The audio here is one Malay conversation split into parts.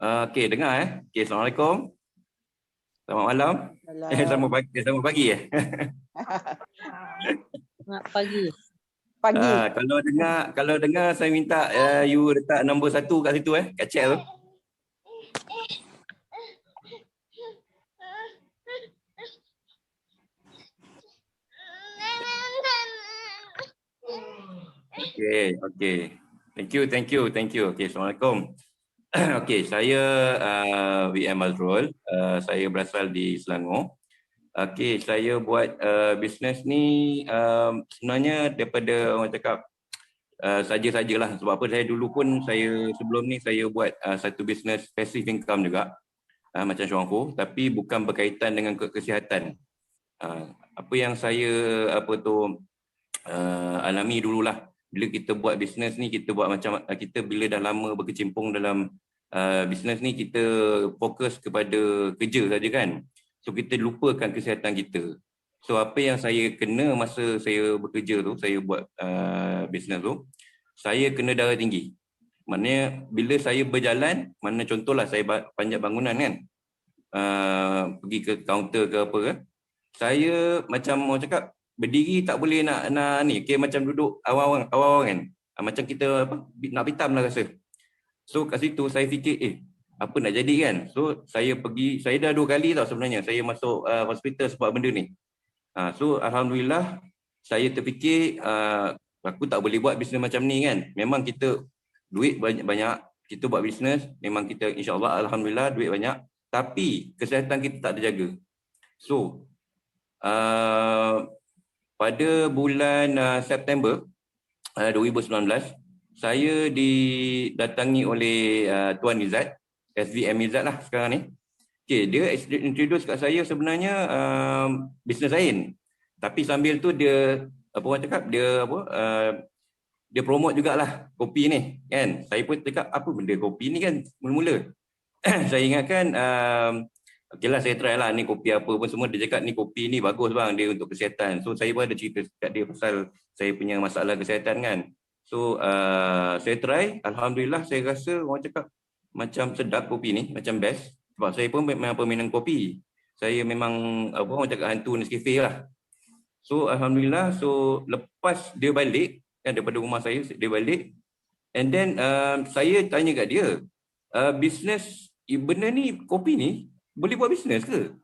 Okey, dengar Okey, Assalamualaikum. Selamat malam. Malam. Selamat pagi Selamat pagi. Pagi. Kalau dengar saya minta you letak nombor 1 kat situ kat chat tu. Okey. Thank you. Okey, Assalamualaikum. Okey, saya VM Azrul. Saya berasal di Selangor. Okey, saya buat bisnes ni sebenarnya daripada orang cakap saja-sajalah. Sebab apa, saya dulu pun sebelum ni saya buat satu bisnes passive income juga, macam Syuangku, tapi bukan berkaitan dengan kesihatan. Apa yang saya alami dululah, bila kita buat bisnes ni, kita bila dah lama berkecimpung dalam bisnes ni, kita fokus kepada kerja saja kan. So kita lupakan kesihatan kita. So apa yang saya kena masa saya bekerja tu, saya buat bisnes tu, saya kena darah tinggi. Maknanya bila saya berjalan, mana contohlah saya panjat bangunan kan, pergi ke kaunter ke apa kan, saya macam orang cakap berdiri tak boleh nak ni, macam duduk awang-awang kan. Macam kita nak pitam lah rasa. So kat situ saya fikir apa nak jadi kan. So saya dah 2 kali tau sebenarnya saya masuk hospital sebab benda ni. So alhamdulillah saya terfikir aku tak boleh buat bisnes macam ni kan. Memang kita duit banyak, kita buat bisnes memang kita insya-Allah alhamdulillah duit banyak, tapi kesihatan kita tak terjaga. So pada bulan September 2019, saya didatangi oleh Tuan Izzat, SVM Izzat lah sekarang ni. Okay, dia introduce kat saya sebenarnya bisnes lain. Tapi sambil tu dia dia promote jugalah kopi ni kan. Saya pun cakap apa benda kopi ni kan mula-mula. Saya ingatkan okeylah saya try lah ni kopi apa pun semua. Dia cakap ni kopi ni bagus bang, dia untuk kesihatan. So saya pun ada cerita kat dia pasal saya punya masalah kesihatan kan. So saya try, alhamdulillah saya rasa orang cakap macam sedap kopi ni, macam best. Sebab saya pun memang peminat kopi. Saya memang orang cakap hantu Nescafe lah. So alhamdulillah, so lepas dia balik kan daripada rumah saya, dia balik. And then saya tanya kat dia, bisnes benda ni, kopi ni boleh buat bisnes ke?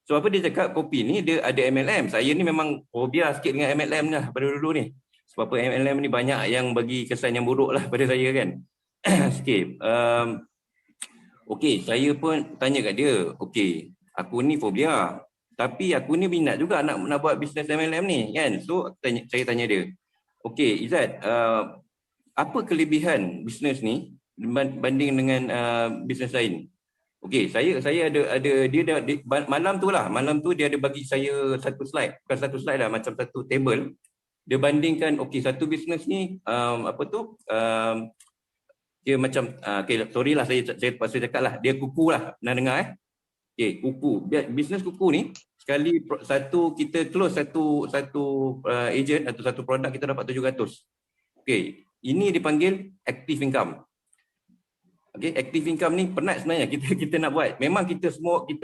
So apa dia cakap, kopi ni dia ada MLM. Saya ni memang fobia sikit dengan MLM lah pada dulu ni. Sebab apa MLM ni banyak yang bagi kesan yang buruk lah pada saya kan. Sikit. Okey, saya pun tanya kat dia, okey, aku ni fobia. Tapi aku ni minat juga nak buat bisnes MLM ni kan. So saya tanya dia, okey Izzat, apa kelebihan bisnes ni banding dengan bisnes lain? Okey, saya ada dia malam tu dia ada bagi saya satu slide, bukan satu slide lah, macam satu table. Dia bandingkan, okey satu bisnes ni dia macam sorry lah saya terpaksa cakap lah, dia kuku lah, pernah dengar okey, kuku. Bisnes kuku ni sekali kita close satu agent atau satu produk kita dapat 700. Okey, ini dipanggil active income. Okey, active income ni penat sebenarnya kita nak buat. Memang kita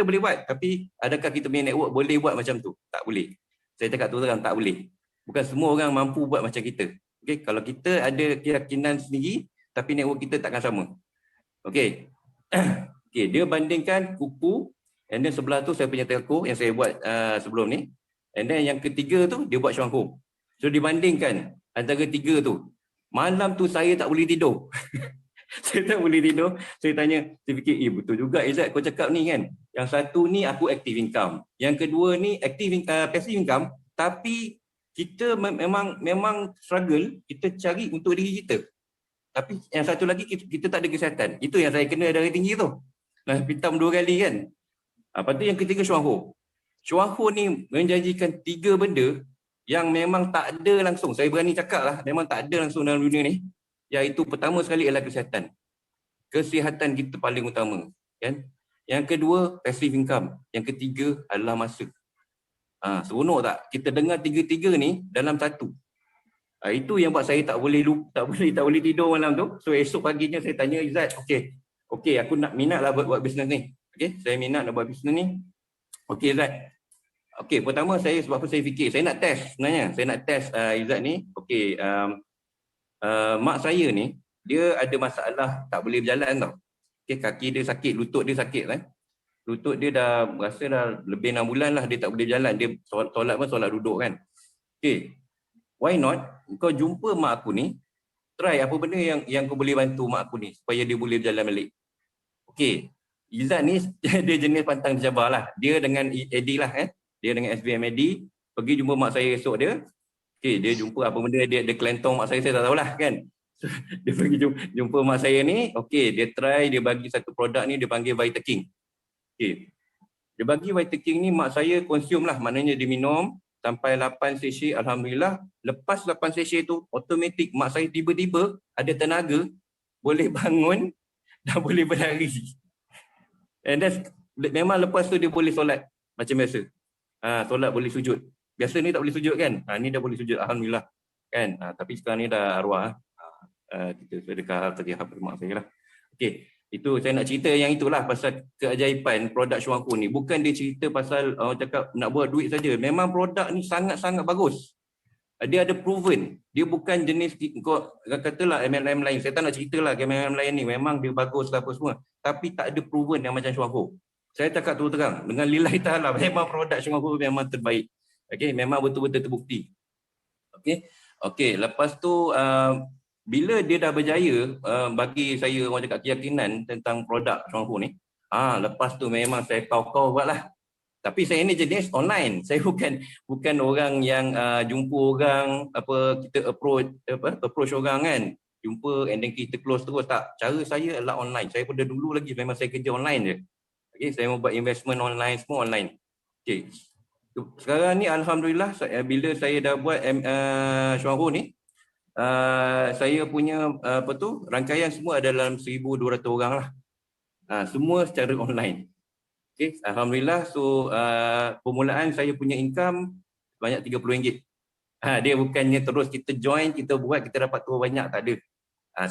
boleh buat, tapi adakah kita punya network boleh buat macam tu? Tak boleh. Saya cakap tu terang, tak boleh. Bukan semua orang mampu buat macam kita. Okey, kalau kita ada keyakinan sendiri, tapi network kita takkan sama. Okey. Okey, dia bandingkan kuku, and then sebelah tu saya punya telco yang saya buat sebelum ni. And then yang ketiga tu dia buat Syuangku. So dibandingkan antara tiga tu, malam tu saya tak boleh tidur. Saya tak boleh tidur. Saya fikir, betul juga Izzat kau cakap ni kan. Yang satu ni aku active income. Yang kedua ni passive income, tapi kita memang struggle, kita cari untuk diri kita. Tapi yang satu lagi kita tak ada kesihatan. Itu yang saya kena darah tinggi tu. Nah, pitam 2 kali kan. Lepas tu yang ketiga Syuangho. Syuangho ni menjanjikan 3 benda yang memang tak ada langsung. Saya berani cakap lah, memang tak ada langsung dalam dunia ni. Iaitu pertama sekali adalah kesihatan. Kesihatan kita paling utama, kan? Yang kedua passive income, yang ketiga adalah masa. Seronok tak? Kita dengar tiga-tiga ni dalam satu. Itu yang buat saya tak boleh tidur malam tu. So esok paginya saya tanya Izzat, okey, okey aku nak minat lah buat bisnes ni. Okey, saya minat nak buat bisnes ni. Okey Izzat. Okey, pertama sebab apa saya fikir, saya nak test sebenarnya. Saya nak test Izzat ni. Okey, mak saya ni dia ada masalah tak boleh berjalan tau. Okey, kaki dia sakit, lutut dia sakit kan. Lutut dia dah rasa dah lebih 6 bulan lah dia tak boleh berjalan. Dia solat pun solat duduk kan. Okey. Why not kau jumpa mak aku ni, try apa benda yang kau boleh bantu mak aku ni supaya dia boleh berjalan balik. Okey. Izzat ni dia jenis pantang tercabar lah. Dia dengan Eddie lah Dia dengan SBM Eddie pergi jumpa mak saya esok dia. Okey, dia jumpa apa benda dia kelentong mak saya tak tahulah kan. So, dia pergi jumpa mak saya ni, okey, dia try dia bagi satu produk ni dia panggil Vita King. Okey. Dia bagi Vita King ni mak saya consume lah, maknanya dia minum sampai 8 sachet. Alhamdulillah, lepas 8 sachet tu automatik mak saya tiba-tiba ada tenaga, boleh bangun dan boleh berlari. And memang lepas tu dia boleh solat macam biasa. Solat boleh sujud. Biasa ni tak boleh sujud kan? Ni dah boleh sujud, alhamdulillah. Kan? Tapi sekarang ni dah arwah. Kita sedekah Al-Fatihah pada mak saya lah. Okey, itu saya nak cerita yang itulah pasal keajaiban produk Syuangku ni. Bukan dia cerita pasal cakap nak buat duit saja. Memang produk ni sangat-sangat bagus. Dia ada proven. Dia bukan jenis kau katalah MLM lain. Saya tak nak ceritalah MLM lain ni memang dia bagus lah apa semua. Tapi tak ada proven yang macam Syuangku. Saya cakap terus terang dengan lillahi ta'ala memang produk Syuangku memang terbaik. Okey, memang betul-betul terbukti. Okey, lepas tu bila dia dah berjaya bagi saya orang cakap keyakinan tentang produk Syuangku ni, lepas tu memang saya kau buatlah. Tapi saya ni jenis online. Saya bukan orang yang jumpa orang kita approach orang kan. Jumpa and then kita close terus, tak. Cara saya adalah online. Saya pada dulu lagi memang saya kerja online je. Okey, saya mau buat investment online, semua online. Okey. Sekarang ni alhamdulillah bila saya dah buat Syuangku ni, saya punya rangkaian semua ada dalam 1,200 orang lah. Semua secara online. Okay, alhamdulillah. So permulaan saya punya income banyak RM30. Dia bukannya terus kita join, kita buat, kita dapat tu banyak, tak ada.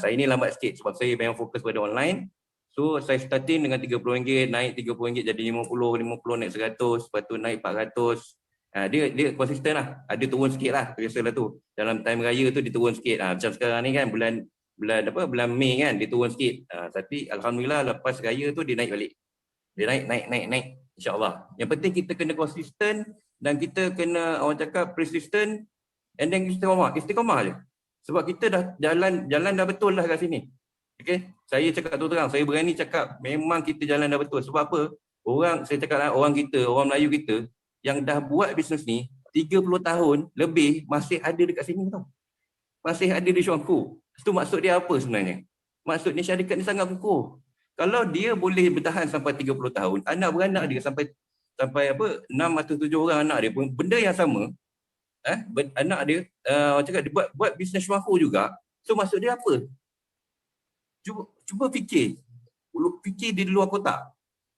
Saya ni lambat sikit sebab saya memang fokus pada online. So saya starting dengan RM30, naik RM30 jadi RM50 naik RM100, lepas tu naik RM400. Dia konsisten lah. Ada turun sikit lah, biasalah tu. Dalam time raya tu dia turun sikit. Macam sekarang ni kan bulan Mei kan dia turun sikit. Tapi alhamdulillah lepas raya tu dia naik balik. Dia naik insya-Allah. Yang penting kita kena konsisten dan kita kena orang cakap persistent and then istiqamah je. Sebab kita dah jalan dah betul lah kat sini. Okey, saya cakap terang, saya berani cakap memang kita jalan dah betul. Sebab apa? Saya cakap orang Melayu kita yang dah buat bisnes ni 30 tahun lebih masih ada dekat sini tau. Masih ada di Syuangku. Itu maksud dia apa sebenarnya? Maksudnya syarikat ni sangat kukuh. Kalau dia boleh bertahan sampai 30 tahun, anak beranak dia sampai 6 atau 7 orang anak dia pun benda yang sama. Anak dia orang cakap dia buat bisnes Syuangku juga. So maksud dia apa? Cuba fikir di luar kotak.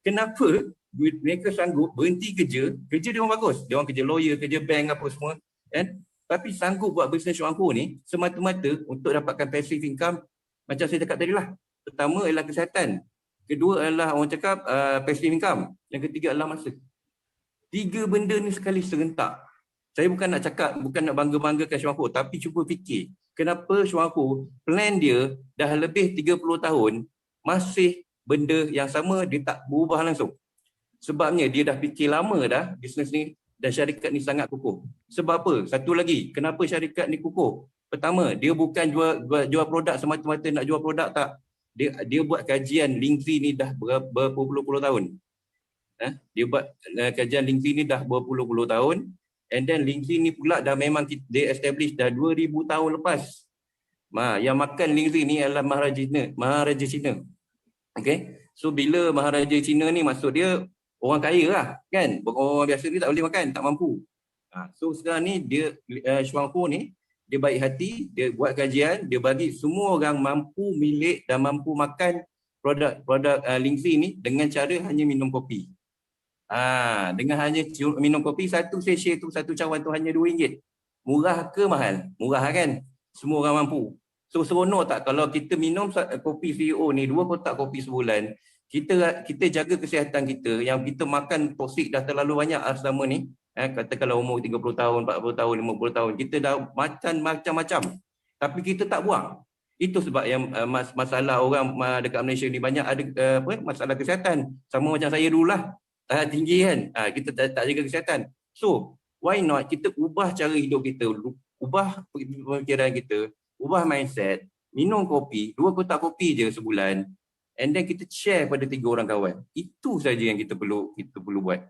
Kenapa mereka sanggup berhenti kerja dia orang bagus. Dia orang kerja lawyer, kerja bank apa semua, kan? Tapi sanggup buat bisnes Syuangku ni semata-mata untuk dapatkan passive income macam saya cakap tadi lah. Pertama adalah kesihatan. Kedua adalah orang cakap passive income. Yang ketiga adalah masa. 3 benda ni sekali serentak. Saya bukan nak bangga-banggakan Syuangku, tapi cuba fikir. Kenapa Syuangku plan dia dah lebih 30 tahun masih benda yang sama, dia tak berubah langsung. Sebabnya dia dah fikir lama dah bisnes ni dan syarikat ni sangat kukuh. Sebab apa? Satu lagi, kenapa syarikat ni kukuh? Pertama, dia bukan jual produk semata-mata nak jual produk, tak. Dia buat kajian Linktree ni dah berpuluh-puluh tahun. Dia buat kajian Linktree ni dah berpuluh-puluh tahun. And then Linktree ni pula dah memang dia establish dah 2000 tahun lepas. Yang makan Linktree ni adalah Maharaja Cina. Okay. So bila Maharaja Cina ni maksud dia orang kaya lah kan. Orang biasa ni tak boleh makan, tak mampu. So sekarang ni dia Syuangku ni dia baik hati, dia buat kajian, dia bagi semua orang mampu milik dan mampu makan produk Linktree ni dengan cara hanya minum kopi. Dengan hanya minum kopi, satu sachet tu, satu cawan tu hanya RM2. Murah ke mahal? Murah kan? Semua orang mampu. So seronok tak kalau kita minum kopi CEO ni 2 kotak kopi sebulan, kita jaga kesihatan kita, yang kita makan toksik dah terlalu banyak selama ni, katakanlah umur 30 tahun, 40 tahun, 50 tahun, kita dah makan macam-macam tapi kita tak buang. Itu sebab yang masalah orang dekat Malaysia ni banyak ada masalah kesihatan. Sama macam saya dululah, tinggi kan, kita tak jaga kesihatan. So why not kita ubah cara hidup kita, ubah pemikiran kita, ubah mindset, minum kopi, 2 kotak kopi je sebulan, and then kita share pada 3 orang kawan. Itu saja yang kita perlu buat.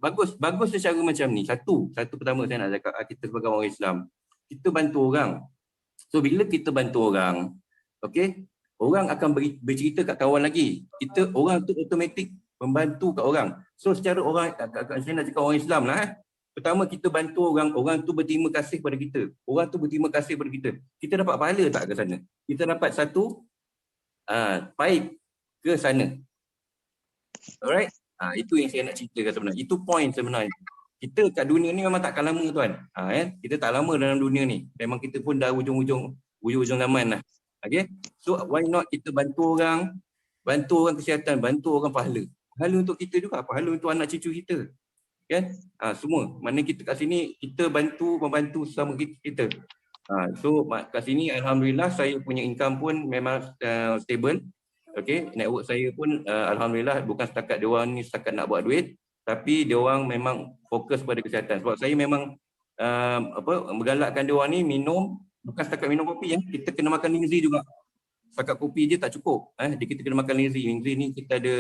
Bagus secara macam ni. Satu pertama saya nak cakap, kita sebagai orang Islam, kita bantu orang. So bila kita bantu orang, okey, orang akan bercerita kat kawan lagi. Orang tu automatik membantu kat orang. So secara orang, saya nak cakap orang Islam lah. Pertama kita bantu orang, orang tu berterima kasih pada kita. Orang tu berterima kasih pada kita. Kita dapat pahala tak ke sana? Kita dapat satu baik ke sana. Alright? Itu yang saya nak ceritakan sebenarnya. Itu point sebenarnya. Kita kat dunia ni memang takkan lama tuan. Kita tak lama dalam dunia ni. Memang kita pun dah ujung zaman lah. Okay? So why not kita bantu orang kesihatan, bantu orang pahala. Pahala untuk kita juga, pahala untuk anak cucu kita. Kan? Semua. Mana kita kat sini, kita membantu sesama kita. So kat sini alhamdulillah saya punya income pun memang stable. Okay, network saya pun alhamdulillah bukan setakat dia orang ni setakat nak buat duit, tapi dia orang memang fokus pada kesihatan. Sebab saya memang menggalakkan dia orang ni minum, bukan setakat minum kopi ya, kita kena makan linzi juga. Setakat kopi je tak cukup. Kita kena makan linzi. Linzi ni kita ada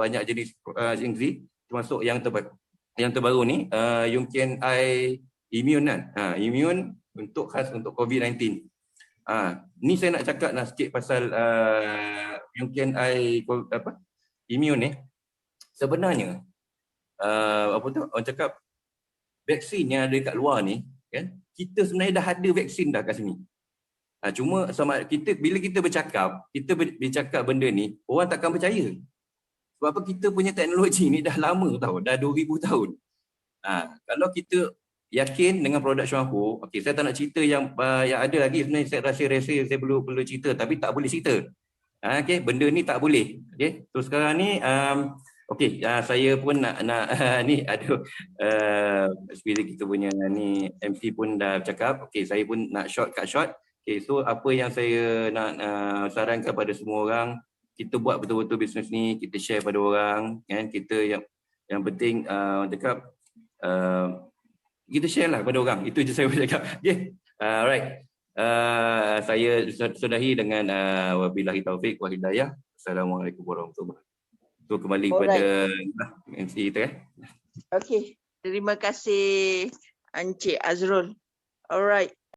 banyak jenis linzi, termasuk yang terbaru ni Yongkian I Immune kan. Immune khas untuk COVID-19. Ni saya nak cakap sikit pasal Yongkian I Immune ni. Sebenarnya orang cakap vaksin yang ada kat luar ni kan, kita sebenarnya dah ada vaksin dah kat sini. Cuma sama bila kita bercakap benda ni, orang takkan percaya. Sebab apa? Kita punya teknologi ni dah lama tau, dah 2000 tahun. Kalau kita yakin dengan produk Syuanghou, okey, saya tak nak cerita yang ada lagi sebenarnya, saya rahsia saya perlu cerita tapi tak boleh cerita. Okey, benda ni tak boleh. Okey, so sekarang ni okey, saya pun nak ni ada seperti kita punya ni MC pun dah cakap. Okey, saya pun nak short. Okey, so apa yang saya nak sarankan pada semua orang, kita buat betul-betul bisnes ni, kita share pada orang kan. Kita yang penting cakap kita share lah pada orang. Itu je saya boleh cakap. Okay. Alright. Saya sudahi dengan wabillahi taufik wa hidayah. Assalamualaikum warahmatullahi wabarakatuh. So kembali kepada MC kita. Okey. Terima kasih Encik Azrul. Alright.